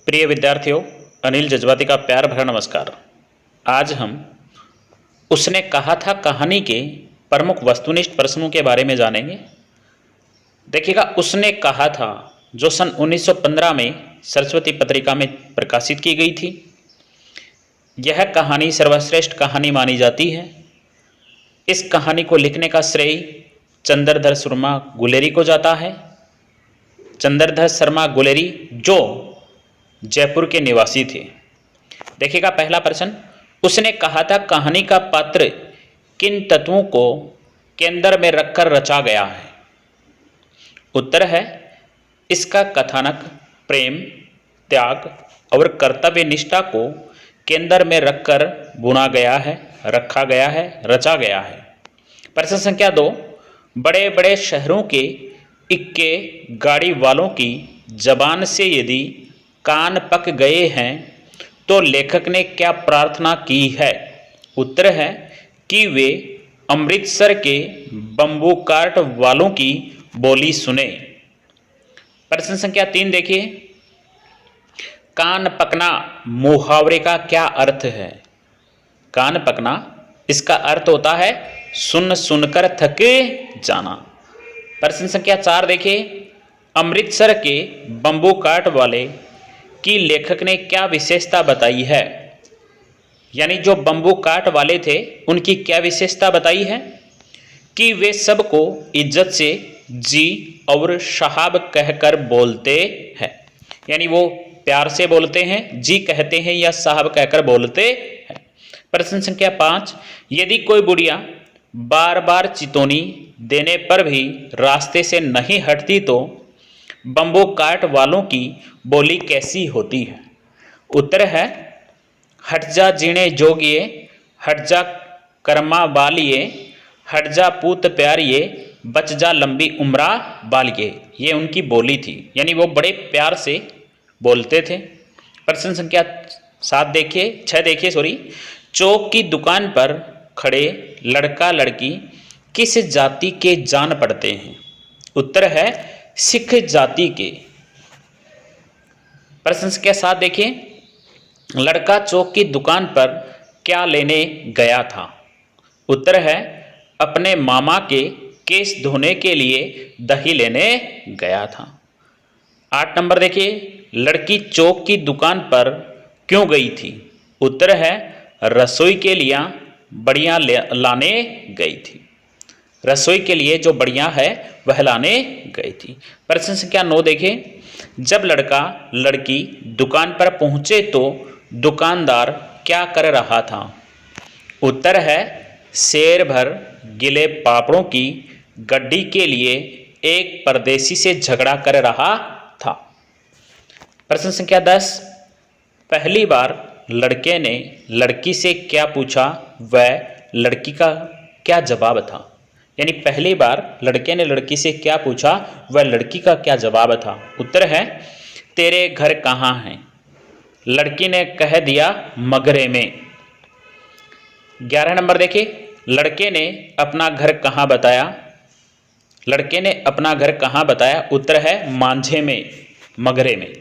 प्रिय विद्यार्थियों, अनिल जज्बाती का प्यार भरा नमस्कार। आज हम उसने कहा था कहानी के प्रमुख वस्तुनिष्ठ प्रश्नों के बारे में जानेंगे। देखिएगा, उसने कहा था जो सन 1915 में सरस्वती पत्रिका में प्रकाशित की गई थी। यह कहानी सर्वश्रेष्ठ कहानी मानी जाती है। इस कहानी को लिखने का श्रेय चंद्रधर शर्मा गुलेरी को जाता है। चंद्रधर शर्मा गुलेरी जो जयपुर के निवासी थे। देखिएगा, पहला प्रश्न, उसने कहा था कहानी का पात्र किन तत्वों को केंद्र में रखकर रचा गया है? उत्तर है इसका कथानक प्रेम, त्याग और कर्तव्य निष्ठा को केंद्र में रखकर बुना गया है, रखा गया है, रचा गया है। प्रश्न संख्या 2, बड़े बड़े शहरों के इक्के गाड़ी वालों की जबान से यदि कान पक गए हैं तो लेखक ने क्या प्रार्थना की है? उत्तर है कि वे अमृतसर के बम्बू कार्ट वालों की बोली सुने। प्रश्न संख्या 3 देखिए, कान पकना मुहावरे का क्या अर्थ है? कान पकना, इसका अर्थ होता है सुन सुनकर थके जाना। प्रश्न संख्या 4 देखिए, अमृतसर के बम्बू कार्ट वाले की लेखक ने क्या विशेषता बताई है? यानी जो बम्बू काट वाले थे उनकी क्या विशेषता बताई है? कि वे सबको इज्जत से जी और साहब कहकर बोलते हैं। यानी वो प्यार से बोलते हैं, जी कहते हैं या साहब कहकर बोलते हैं। प्रश्न संख्या 5, यदि कोई बुढ़िया बार बार चितौनी देने पर भी रास्ते से नहीं हटती तो बम्बू काट वालों की बोली कैसी होती है? उत्तर है हट जा जीणे जोगिए, हट जा कर्मा बालिए, हट जा पूत प्यारिए, बच जा लंबी उम्रा बालिए। ये उनकी बोली थी, यानी वो बड़े प्यार से बोलते थे। प्रश्न संख्या 6 देखिए, चौक की दुकान पर खड़े लड़का लड़की किस जाति के जान पड़ते हैं? उत्तर है सिख जाति के। प्रश्न संख्या 7 देखिए, लड़का चौक की दुकान पर क्या लेने गया था? उत्तर है अपने मामा के केस धोने के लिए दही लेने गया था। 8 नंबर देखिए, लड़की चौक की दुकान पर क्यों गई थी? उत्तर है रसोई के लिए बढ़िया लाने गई थी। रसोई के लिए जो बढ़िया है वह लाने गई थी। प्रश्न संख्या 9 देखिए, जब लड़का लड़की दुकान पर पहुंचे तो दुकानदार क्या कर रहा था? उत्तर है शेर भर गिले पापड़ों की गड्डी के लिए एक परदेसी से झगड़ा कर रहा था। प्रश्न संख्या 10, पहली बार लड़के ने लड़की से क्या पूछा वह लड़की का क्या जवाब था? यानी पहली बार लड़के ने लड़की से क्या पूछा वह लड़की का क्या जवाब था? उत्तर है तेरे घर कहाँ हैं? लड़की ने कह दिया मगरे में। 11 नंबर देखिए, लड़के ने अपना घर कहाँ बताया? लड़के ने अपना घर कहाँ बताया? उत्तर है मांझे में, मगरे में।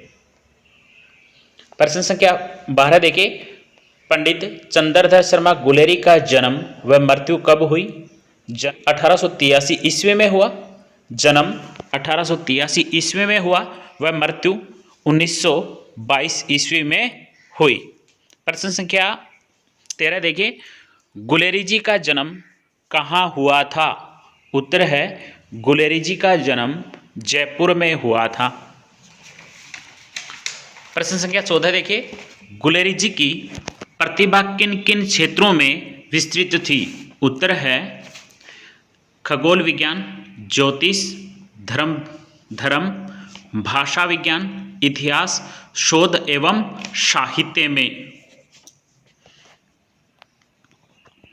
प्रश्न संख्या 12 देखिए, पंडित चंद्रधर शर्मा गुलेरी का जन्म व मृत्यु कब हुई? 1883 ईस्वी में हुआ। जन्म 1883 ईस्वी में हुआ, वह मृत्यु 1922 ईस्वी में हुई। प्रश्न संख्या 13 देखिए, गुलेरी जी का जन्म कहाँ हुआ था? उत्तर है गुलेरी जी का जन्म जयपुर में हुआ था। प्रश्न संख्या 14 देखिए, गुलेरी जी की प्रतिभा किन किन क्षेत्रों में विस्तृत थी? उत्तर है खगोल विज्ञान, ज्योतिष, धर्म, भाषा विज्ञान, इतिहास, शोध एवं साहित्य में।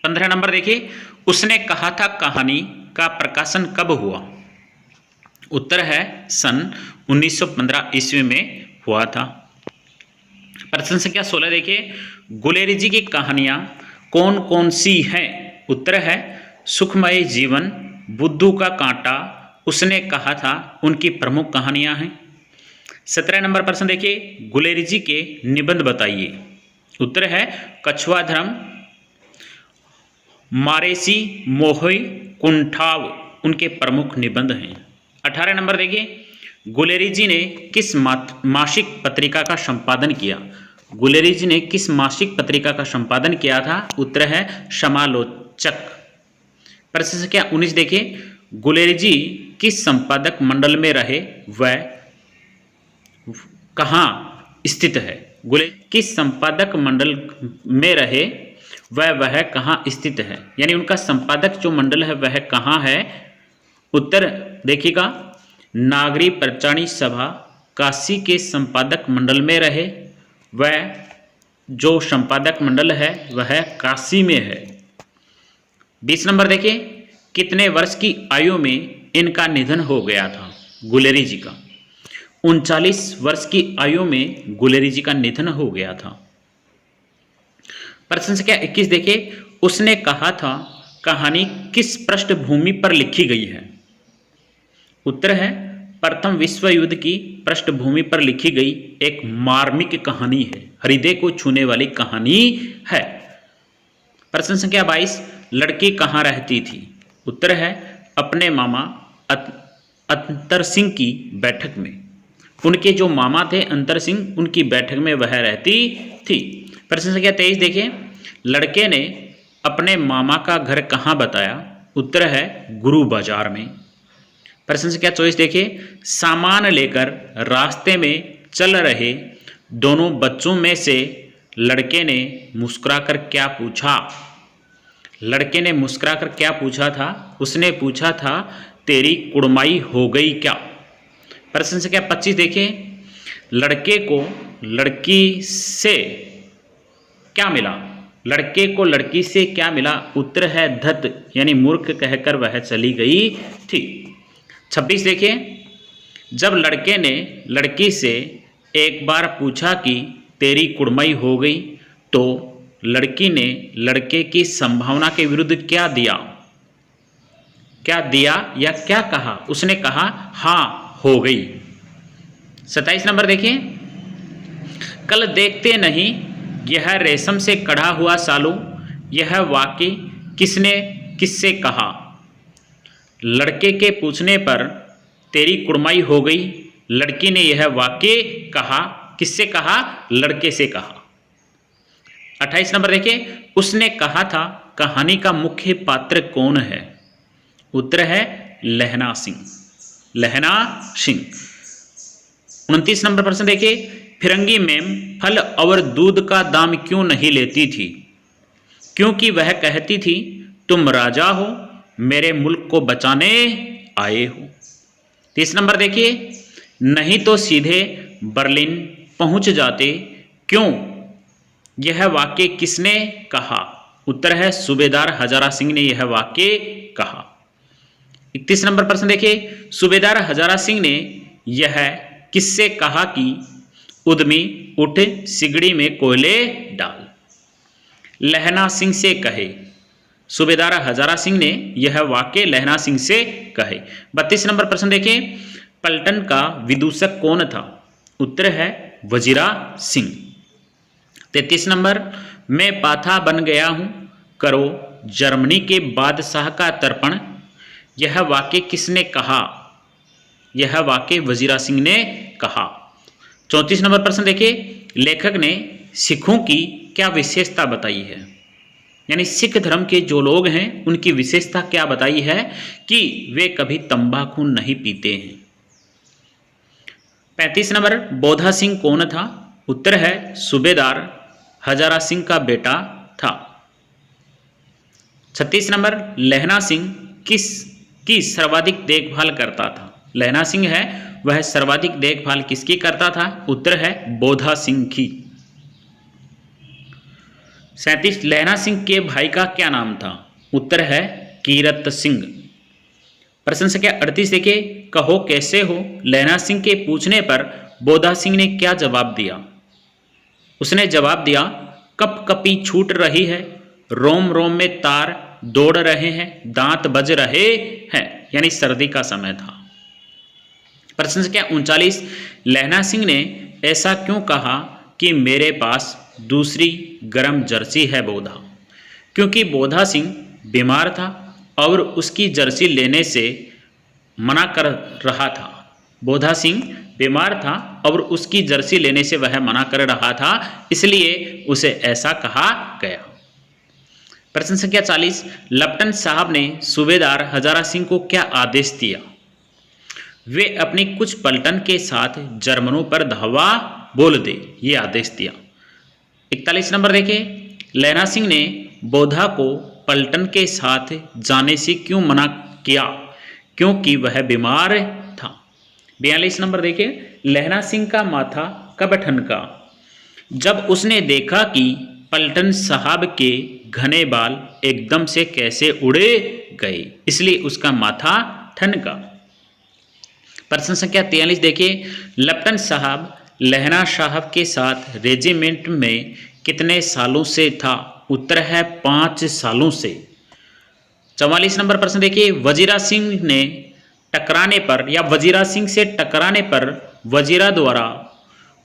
15 नंबर देखिए, उसने कहा था कहानी का प्रकाशन कब हुआ? उत्तर है सन 1915 ईस्वी में हुआ था। प्रश्न संख्या 16 देखिए, गुलेरी जी की कहानियां कौन कौन सी हैं? उत्तर है सुखमय जीवन, बुद्धू का कांटा, उसने कहा था, उनकी प्रमुख कहानियां हैं। 17 नंबर प्रश्न देखिए, गुलेरी जी के निबंध बताइए। उत्तर है कछुआ धर्म, मारेसी, मोहई, कुंठाव उनके प्रमुख निबंध हैं। 18 नंबर देखिए, गुलेरी जी ने किस मासिक पत्रिका का संपादन किया? गुलेरी जी ने किस मासिक पत्रिका का संपादन किया था? उत्तर है समालोचक। प्रश्न संख्या 19 देखिए, गुलेरी जी किस संपादक मंडल में रहे, वह कहाँ स्थित है? किस संपादक मंडल में रहे वह कहाँ स्थित है, यानी उनका संपादक जो मंडल है वह कहाँ है? उत्तर देखिएगा, नागरी प्रचारणी सभा काशी के संपादक मंडल में रहे। वह जो संपादक मंडल है वह काशी में है। 20 नंबर देखिए, कितने वर्ष की आयु में इनका निधन हो गया था? गुलेरी जी का 39 वर्ष की आयु में गुलेरी जी का निधन हो गया था। प्रश्न संख्या 21 देखिए, उसने कहा था कहानी किस पृष्ठभूमि पर लिखी गई है? उत्तर है प्रथम विश्व युद्ध की पृष्ठभूमि पर लिखी गई एक मार्मिक कहानी है, हृदय को छूने वाली कहानी है। प्रश्न संख्या 22, लड़की कहाँ रहती थी? उत्तर है अपने मामा अंतर सिंह की बैठक में। उनके जो मामा थे अंतर सिंह, उनकी बैठक में वह रहती थी। प्रश्न संख्या 23 देखिए, लड़के ने अपने मामा का घर कहाँ बताया? उत्तर है गुरु बाजार में। प्रश्न संख्या 24 देखिए, सामान लेकर रास्ते में चल रहे दोनों बच्चों में से लड़के ने मुस्कुराकर क्या पूछा? लड़के ने मुस्कुराकर क्या पूछा था? उसने पूछा था तेरी कुड़माई हो गई क्या? प्रश्न संख्या 25 देखिए, लड़के को लड़की से क्या मिला? लड़के को लड़की से क्या मिला? उत्तर है धत, यानी मूर्ख कहकर वह चली गई थी। 26 देखिए, जब लड़के ने लड़की से एक बार पूछा कि तेरी कुड़माई हो गई, तो लड़की ने लड़के की संभावना के विरुद्ध क्या दिया? क्या दिया या क्या कहा? उसने कहा हाँ हो गई। 27 नंबर देखिए, कल देखते नहीं यह रेशम से कढ़ा हुआ सालू, यह वाक्य किसने किससे कहा? लड़के के पूछने पर तेरी कुड़माई हो गई, लड़की ने यह वाक्य कहा, किससे कहा? लड़के से कहा। 28 नंबर देखिए, उसने कहा था कहानी का मुख्य पात्र कौन है? उत्तर है लहना सिंह, लहना सिंह। 29 नंबर प्रश्न देखिए, फिरंगी मैम फल और दूध का दाम क्यों नहीं लेती थी? क्योंकि वह कहती थी तुम राजा हो, मेरे मुल्क को बचाने आए हो। 30 नंबर देखिए, नहीं तो सीधे बर्लिन पहुंच जाते, क्यों? यह वाक्य किसने कहा? उत्तर है सूबेदार हजारा सिंह ने यह वाक्य कहा। 31 नंबर प्रश्न देखिए, सूबेदार हजारा सिंह ने यह किससे कहा कि उद्यमी उठ सिगड़ी में कोयले डाल? लहना सिंह से कहे। सूबेदार हजारा सिंह ने यह वाक्य लहना सिंह से कहे। 32 नंबर प्रश्न देखिए, पलटन का विदूषक कौन था? उत्तर है वजीरा सिंह। 33 नंबर, मैं पाथा बन गया हूं, करो जर्मनी के बादशाह का तर्पण, यह वाक्य किसने कहा? यह वाक्य वजीरा सिंह ने कहा। 34 नंबर प्रश्न देखिए, लेखक ने सिखों की क्या विशेषता बताई है? यानी सिख धर्म के जो लोग हैं उनकी विशेषता क्या बताई है कि वे कभी तंबाकू नहीं पीते हैं। 35 नंबर, बोधा सिंह कौन था? उत्तर है सूबेदार हजारा सिंह का बेटा था। 36 नंबर, लहना सिंह किसकी सर्वाधिक देखभाल करता था? लहना सिंह है वह सर्वाधिक देखभाल किसकी करता था? उत्तर है बोधा सिंह की। 37, लहना सिंह के भाई का क्या नाम था? उत्तर है कीरत सिंह। प्रश्न संख्या 38 देखिए, कहो कैसे हो? लहना सिंह के पूछने पर बोधा सिंह ने क्या जवाब दिया? उसने जवाब दिया कप कपी छूट रही है, रोम रोम में तार दौड़ रहे हैं, दांत बज रहे हैं, यानी सर्दी का समय था। प्रश्न संख्या 39, लहना सिंह ने ऐसा क्यों कहा कि मेरे पास दूसरी गर्म जर्सी है बोधा? क्योंकि बोधा सिंह बीमार था और उसकी जर्सी लेने से मना कर रहा था। बोधा सिंह बीमार था और उसकी जर्सी लेने से वह मना कर रहा था, इसलिए उसे ऐसा कहा गया। प्रश्न संख्या 40, लेफ्टिनेंट साहब ने सूबेदार हजारा सिंह को क्या आदेश दिया? वे अपनी कुछ पलटन के साथ जर्मनों पर धावा बोल दे, ये आदेश दिया। 41 नंबर देखिए, लहना सिंह ने बोधा को पलटन के साथ जाने से क्यों मना किया? क्योंकि वह बीमार था। 42 नंबर देखिए, लहना सिंह का माथा कब ठनका? जब उसने देखा कि पलटन साहब के घने बाल एकदम से कैसे उड़े गए, इसलिए उसका माथा ठनका। प्रश्न संख्या 43 देखिए, लेफ्टिनेंट साहब लहना साहब के साथ रेजिमेंट में कितने सालों से था? उत्तर है 5 सालों से। 44 नंबर प्रश्न देखिए, वजीरा सिंह ने टकराने पर या वजीरा सिंह से टकराने पर वजीरा द्वारा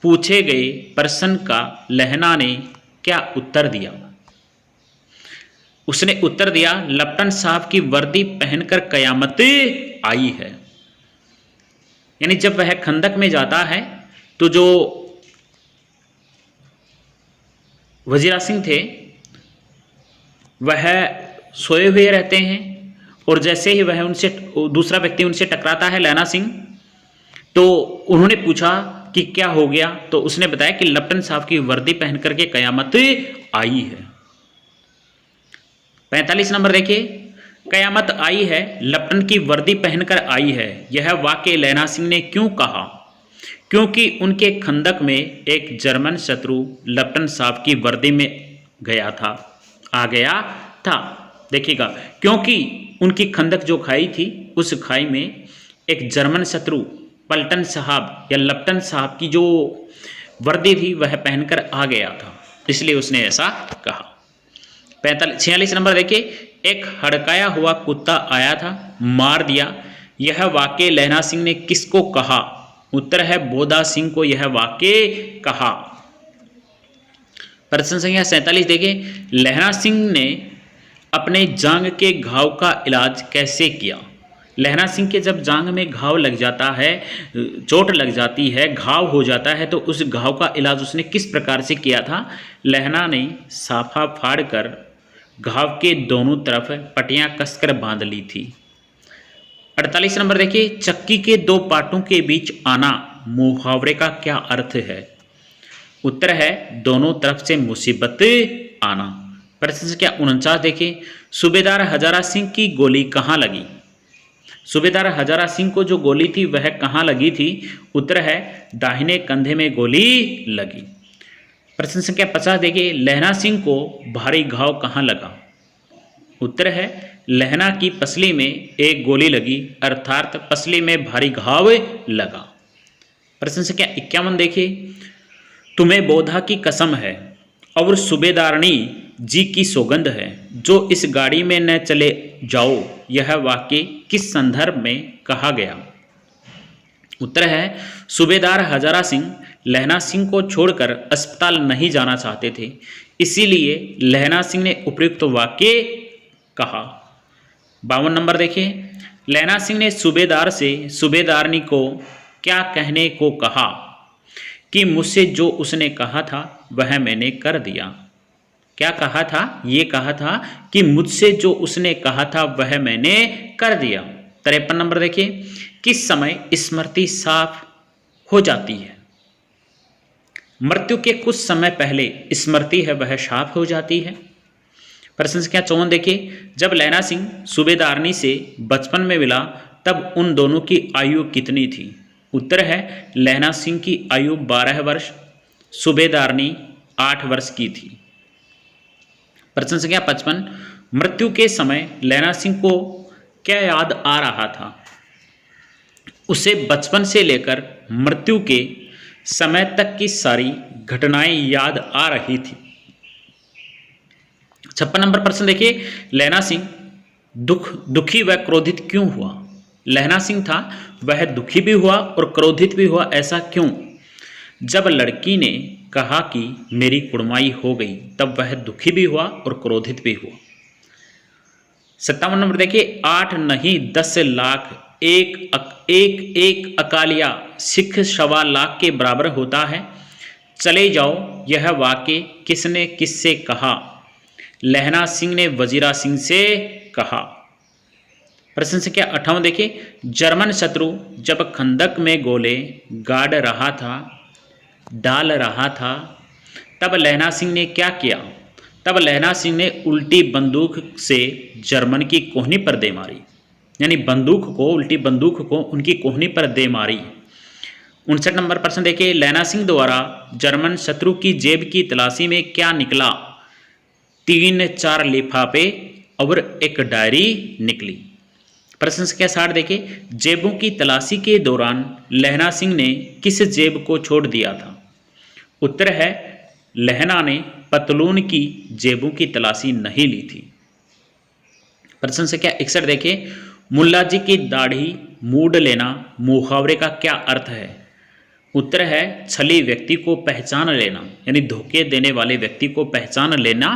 पूछे गए प्रश्न का लहना ने क्या उत्तर दिया? उसने उत्तर दिया, लेफ्टिनेंट साहब की वर्दी पहनकर कयामत आई है। यानी जब वह खंदक में जाता है तो जो वजीरा सिंह थे वह सोए हुए रहते हैं और जैसे ही वह उनसे दूसरा व्यक्ति उनसे टकराता है लहना सिंह, तो उन्होंने पूछा कि क्या हो गया, तो उसने बताया कि लेफ्टिनेंट साहब की वर्दी पहन करके कयामत आई है। 45 नंबर देखिए, कयामत आई है, लेफ्टिनेंट की वर्दी पहनकर आई है, यह वाक्य लहना सिंह ने क्यों कहा? क्योंकि उनके खंदक में एक जर्मन शत्रु लेफ्टिनेंट साहब की वर्दी में आ गया था। देखिएगा, क्योंकि उनकी खंदक जो खाई थी, उस खाई में एक जर्मन शत्रु पलटन साहब या लेफ्टिनेंट साहब की जो वर्दी थी वह पहनकर आ गया था, इसलिए उसने ऐसा कहा। 46 नंबर देखिए, एक हड़काया हुआ कुत्ता आया था, मार दिया, यह वाक्य लहना सिंह ने किसको कहा? उत्तर है बोधा सिंह को यह वाक्य कहा। प्रश्न संख्या 47 देखिए, लहना सिंह ने अपने जांग के घाव का इलाज कैसे किया? लहना सिंह के जब जांग में घाव लग जाता है, चोट लग जाती है, घाव हो जाता है, तो उस घाव का इलाज उसने किस प्रकार से किया था? लहना ने साफा फाड़कर घाव के दोनों तरफ पट्टियां कसकर बांध ली थी। 48 नंबर देखिए, चक्की के 2 पाटों के बीच आना मुहावरे का क्या अर्थ है? उत्तर है दोनों तरफ से मुसीबत आना। प्रश्न संख्या 49 देखिए, सूबेदार हजारा सिंह की गोली कहाँ लगी? सूबेदार हजारा सिंह को जो गोली थी वह कहाँ लगी थी? उत्तर है दाहिने कंधे में गोली लगी। प्रश्न संख्या 50 देखिए, लहना सिंह को भारी घाव कहाँ लगा? उत्तर है लहना की पसली में एक गोली लगी, अर्थात पसली में भारी घाव लगा। प्रश्न संख्या 51 देखिए, तुम्हें बोधा की कसम है और सूबेदारनी जी की सौगंध है, जो इस गाड़ी में न चले जाओ, यह वाक्य किस संदर्भ में कहा गया? उत्तर है सूबेदार हजारा सिंह लहना सिंह को छोड़कर अस्पताल नहीं जाना चाहते थे, इसीलिए लहना सिंह ने उपयुक्त वाक्य कहा। 52 नंबर देखिए, लहना सिंह ने सूबेदार से सूबेदारनी को क्या कहने को कहा? कि मुझसे जो उसने कहा था वह मैंने कर दिया। क्या कहा था? ये कहा था कि मुझसे जो उसने कहा था वह मैंने कर दिया। 53 नंबर देखिए, किस समय स्मृति साफ हो जाती है? मृत्यु के कुछ समय पहले स्मृति है वह साफ हो जाती है। प्रश्न संख्या 54 देखिए, जब लहना सिंह सूबेदारनी से बचपन में मिला तब उन दोनों की आयु कितनी थी? उत्तर है लहना सिंह की आयु 12 वर्ष, सूबेदारनी 8 वर्ष की थी। प्रश्न संख्या 55, मृत्यु के समय लहना सिंह को क्या याद आ रहा था? उसे बचपन से लेकर मृत्यु के समय तक की सारी घटनाएं याद आ रही थी। 56 नंबर प्रश्न देखिए, लहना सिंह दुखी व क्रोधित क्यों हुआ? लहना सिंह था वह दुखी भी हुआ और क्रोधित भी हुआ। ऐसा क्यों? जब लड़की ने कहा कि मेरी कुड़माई हो गई तब वह दुखी भी हुआ और क्रोधित भी हुआ। 57 नंबर देखिए, 8 नहीं 10 लाख एक अकालिया सिख 1.25 लाख के बराबर होता है। चले जाओ, यह वाक्य किसने किससे कहा? लहना सिंह ने वजीरा सिंह से कहा। प्रश्न संख्या 58 देखिए, जर्मन शत्रु जब खंदक में गोले डाल रहा था तब लहना सिंह ने क्या किया? तब लहना सिंह ने उल्टी बंदूक से जर्मन की कोहनी पर दे मारी, यानी उल्टी बंदूक को उनकी कोहनी पर दे मारी। 59 नंबर प्रश्न देखिए, लहना सिंह द्वारा जर्मन शत्रु की जेब की तलाशी में क्या निकला? 3-4 लिफाफे और एक डायरी निकली। प्रश्न संख्या 60 देखिए, जेबों की तलाशी के दौरान लहना सिंह ने किस जेब को छोड़ दिया था? उत्तर है, लहना ने पतलून की जेबों की तलाशी नहीं ली थी। प्रश्न संख्या 61 देखिए, मुल्ला जी की दाढ़ी मूड लेना मुहावरे का क्या अर्थ है? उत्तर है, छली व्यक्ति को पहचान लेना, यानी धोखे देने वाले व्यक्ति को पहचान लेना।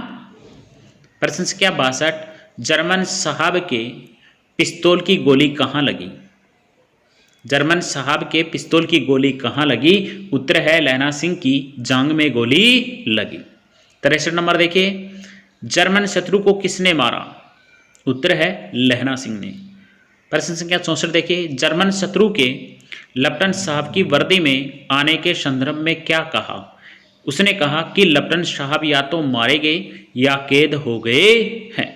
प्रश्न संख्या 62, जर्मन साहब के पिस्तौल की गोली कहाँ लगी? जर्मन साहब के पिस्तौल की गोली कहाँ लगी? उत्तर है, लहना सिंह की जांग में गोली लगी। 63 नंबर देखिए, जर्मन शत्रु को किसने मारा? उत्तर है, लहना सिंह ने। प्रश्न संख्या 64 देखिए, जर्मन शत्रु के लेफ्टिनेंट साहब की वर्दी में आने के संदर्भ में क्या कहा? उसने कहा कि लेफ्टिनेंट साहब या तो मारे गए या कैद हो गए हैं।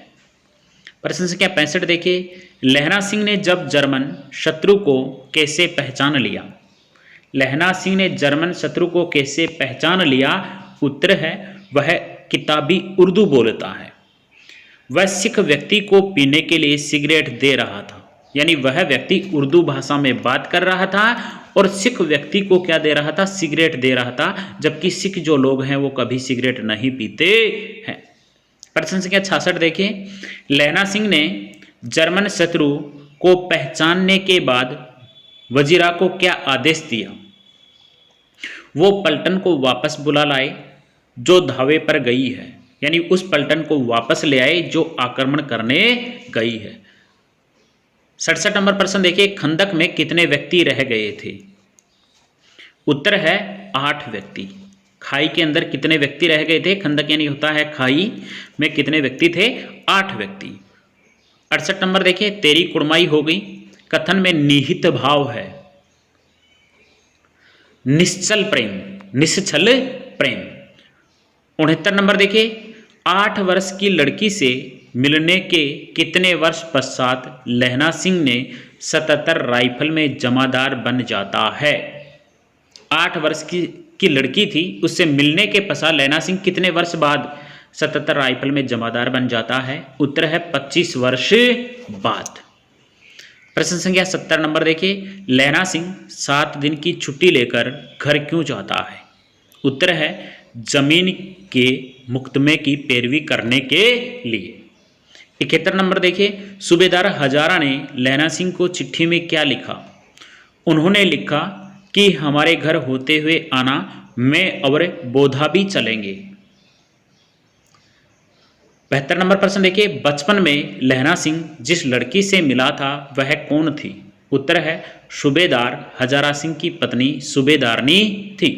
प्रश्न संख्या 65 देखिए, लहना सिंह ने जब जर्मन शत्रु को कैसे पहचान लिया? लहना सिंह ने जर्मन शत्रु को कैसे पहचान लिया? उत्तर है, वह किताबी उर्दू बोलता है। वह सिख व्यक्ति को पीने के लिए सिगरेट दे रहा था, यानी वह व्यक्ति उर्दू भाषा में बात कर रहा था और सिख व्यक्ति को क्या दे रहा था? सिगरेट दे रहा था, जबकि सिख जो लोग हैं वो कभी सिगरेट नहीं पीते हैं। प्रश्न संख्या 66 देखिए, लहना सिंह ने जर्मन शत्रु को पहचानने के बाद वजीरा को क्या आदेश दिया? वो पलटन को वापस बुला लाए जो धावे पर गई है, यानी उस पलटन को वापस ले आए जो आक्रमण करने गई है। 67 नंबर प्रश्न देखिए, खंदक में कितने व्यक्ति रह गए थे? उत्तर है, 8 व्यक्ति। खाई के अंदर कितने व्यक्ति रह गए थे? खंदक यानी होता है खाई, में कितने व्यक्ति थे? 8 व्यक्ति। 68 नंबर देखिए, तेरी कुड़माई हो गई कथन में निहित भाव है निश्चल प्रेम। 69 नंबर देखिए, 8 वर्ष की लड़की से मिलने के कितने वर्ष पश्चात लहना सिंह ने 77 राइफल में जमादार बन जाता है? 8 वर्ष की लड़की थी, उससे मिलने के पश्चात लहना सिंह कितने वर्ष बाद 77 राइफल में जमादार बन जाता है? उत्तर है, 25 वर्ष बाद। प्रश्न संख्या 70 नंबर देखिए, लहना सिंह 7 दिन की छुट्टी लेकर घर क्यों जाता है? उत्तर है, जमीन के मुकदमे की पैरवी करने के लिए। 71 नंबर देखिए, सूबेदार हजारा ने लहना सिंह को चिट्ठी में क्या लिखा? उन्होंने लिखा कि हमारे घर होते हुए आना, मैं और बोधा भी चलेंगे। 72 नंबर प्रश्न देखिए, बचपन में लहना सिंह जिस लड़की से मिला था वह कौन थी? उत्तर है, सूबेदार हजारा सिंह की पत्नी सूबेदारनी थी।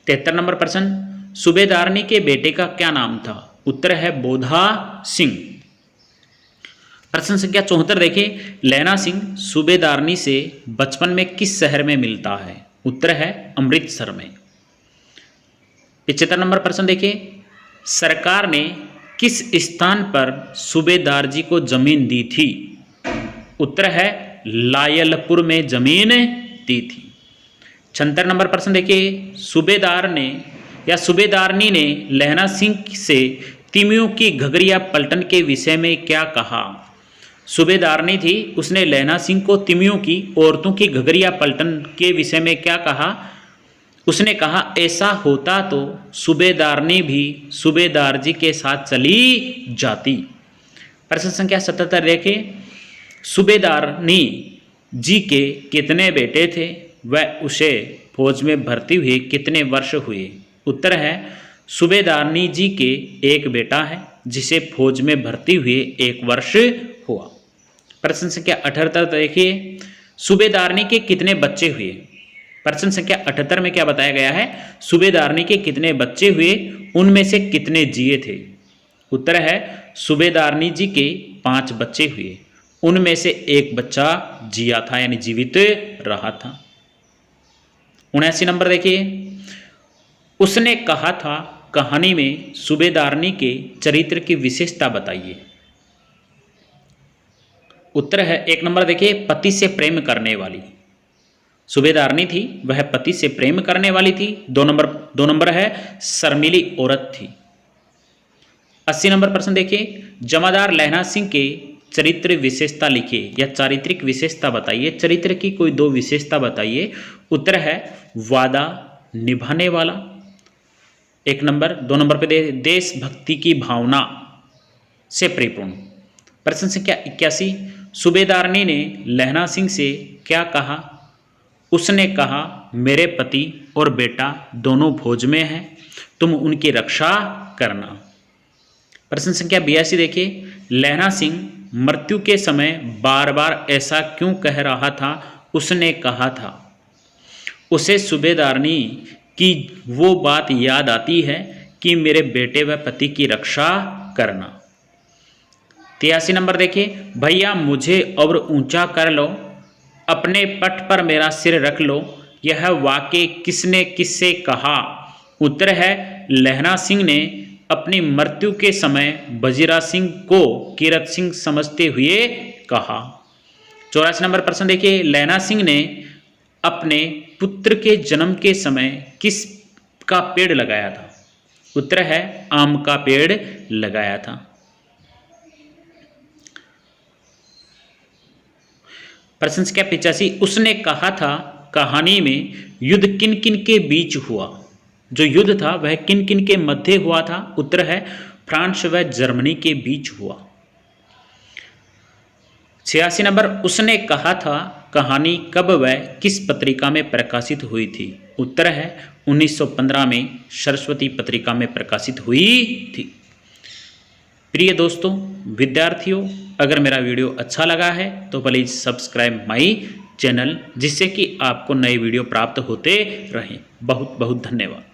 73 नंबर प्रश्न, सूबेदारनी के बेटे का क्या नाम था? उत्तर है, बोधा सिंह। प्रश्न संख्या 74 देखिए, लहना सिंह सूबेदारनी से बचपन में किस शहर में मिलता है? उत्तर है, अमृतसर में। 75 नंबर प्रश्न देखिए, सरकार ने किस स्थान पर सूबेदार जी को जमीन दी थी? उत्तर है, लायलपुर में जमीन दी थी। 76 नंबर प्रश्न देखिए, सूबेदार ने या सूबेदारनी ने लहना सिंह से तिमियों की घघरिया पलटन के विषय में क्या कहा? सूबेदारनी थी, उसने लहना सिंह को तिमियों की, औरतों की घघरिया पलटन के विषय में क्या कहा? उसने कहा, ऐसा होता तो सूबेदारनी भी सूबेदार जी के साथ चली जाती। प्रश्न संख्या 77 देखिए, सूबेदारनी जी के कितने बेटे थे व उसे फौज में भर्ती हुए कितने वर्ष हुए? उत्तर है सूबेदारनी जी के एक बेटा है जिसे फौज में भर्ती हुए 1 वर्ष हुआ। प्रश्न संख्या 78 देखिए, सूबेदारनी के कितने बच्चे हुए? प्रश्न संख्या 78 में क्या बताया गया है? सूबेदारनी के कितने बच्चे हुए, उनमें से कितने जिए थे? उत्तर है सूबेदारनी जी के 5 बच्चे हुए, उनमें से 1 बच्चा जिया था यानी जीवित रहा था। 79 नंबर देखिए, उसने कहा था कहानी में सूबेदारनी के चरित्र की विशेषता बताइए। उत्तर है 1 नंबर देखिए, पति से प्रेम करने वाली। सूबेदारनी थी वह पति से प्रेम करने वाली थी। 2 नंबर है शर्मीली औरत थी। 80 नंबर प्रश्न देखिए, जमादार लहना सिंह के चरित्र विशेषता लिखिए या चारित्रिक विशेषता बताइए। चरित्र की कोई 2 विशेषता बताइए। उत्तर है वादा निभाने वाला 1 नंबर। 2 नंबर पे देशभक्ति की भावना से परिपूर्ण। प्रश्न संख्या 81, सूबेदारनी ने लहना सिंह से क्या कहा? उसने कहा मेरे पति और बेटा दोनों फौज में हैं, तुम उनकी रक्षा करना। प्रश्न संख्या 82 देखिए, लहना सिंह मृत्यु के समय बार बार ऐसा क्यों कह रहा था? उसने कहा था उसे सूबेदारनी की वो बात याद आती है कि मेरे बेटे व पति की रक्षा करना। 83 नंबर देखिए, भैया मुझे और ऊंचा कर लो, अपने पट पर मेरा सिर रख लो, यह वाक्य किसने किससे कहा? उत्तर है लहना सिंह ने अपनी मृत्यु के समय वजीरा सिंह को कीरत सिंह समझते हुए कहा। 84 नंबर प्रश्न देखिए, लहना सिंह ने अपने पुत्र के जन्म के समय किस का पेड़ लगाया था? उत्तर है आम का पेड़ लगाया था। प्रश्न संख्या 85, उसने कहा था कहानी में युद्ध किन किन के बीच हुआ? जो युद्ध था वह किन किन के मध्य हुआ था? उत्तर है फ्रांस व जर्मनी के बीच हुआ। 86 नंबर, उसने कहा था कहानी कब व किस पत्रिका में प्रकाशित हुई थी? उत्तर है 1915 में सरस्वती पत्रिका में प्रकाशित हुई थी। प्रिय दोस्तों, विद्यार्थियों, अगर मेरा वीडियो अच्छा लगा है तो प्लीज़ सब्सक्राइब माई चैनल, जिससे कि आपको नए वीडियो प्राप्त होते रहें। बहुत बहुत धन्यवाद।